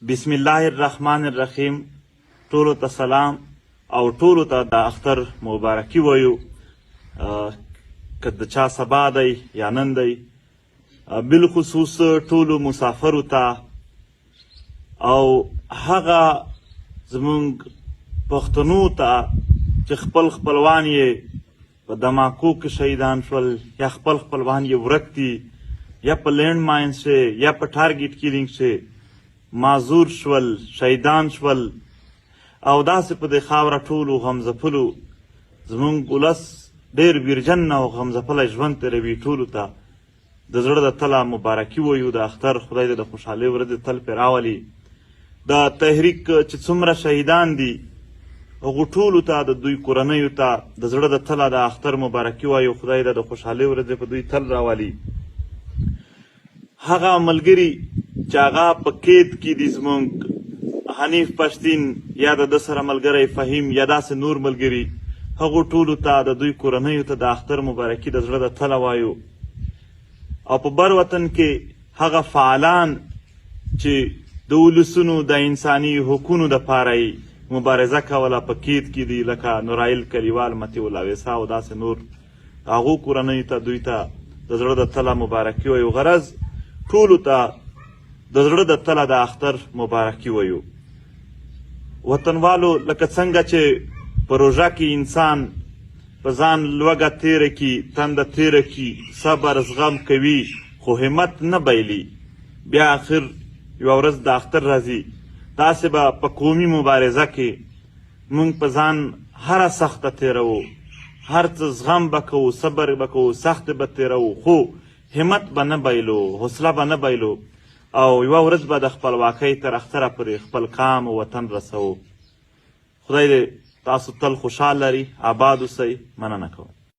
بسم الله الرحمن الرحیم. ټولو ته سلام او ټولو ته د اختر مبارکي وایو، که د چا سبا دی یا نن دی. بالخصوص ټولو مسافرو ته او هغه زمونږ پښتنو ته چې خپل خپلوان یې په دماکو کې شهیدان شول یا خپل خپلوان یې ورک دي یا په لینډ ماینز شي یا په ټارګېټ کیلینګ شي، معذور شول، شهیدان شول. او داسې په دې خاوره ټولو غمځپلو زمونږ ولس ډېر ویرجن او غمځپلی ژوند تېروي. ټولو ته د زړه د تله مبارکي وایو. د اختر خدای دې د خوشحالۍ ورځې تل پرې راولي. د تحریک چې څومره شهیدان دي هغو ټولو ته، د دوی کورنیو ته د زړه د تله د اختر مبارکي وایو. خدای دې د خوشحالۍ ورځې په دوی تل راولي. هغه ملګري چې هغه په قید کې دي، زمونږ حنیف پښتین یا د ده سره ملګری فهیم یا داسې نور ملګري، هغو ټولو ته د دوی کورنیو ته د اختر مبارکي د زړه د تله وایو. او په بر وطن کې هغه فعالان چې د ولسونو د انساني حقونو دپاره یې مبارزه کوله په قید کې دي، لکه نورایل کلیوال، مطیع الله ویسا او داسې نور، هغو کورنیو ته دوی ته د زړه د تله مبارکي وایو. غرض ټولو ته د زړه د تله د اختر مبارکي وایو. وطنوالو، لکه څنګه چې په روژه کې انسان په ځان لوږه تیره کي، تنده تیره کي، صبر زغم کوي خو همت نه بایلي، بیا آخر یوه ورځ د اختر راځي. داسې به په قومي مبارزه کې موږ په ځان هره سخته تیروو، هر څه زغم به کوو، صبر به کوو، سخت به تیروو، خو همت به نه بایلو، حوصله به نه بایلو، او یوه ورځ به د خپلواکۍ تر اختره پورې خپل قام او وطن رسوو. خدای دې تاسو تل خوشحال لري. آباد اوسئ. مننه کوم.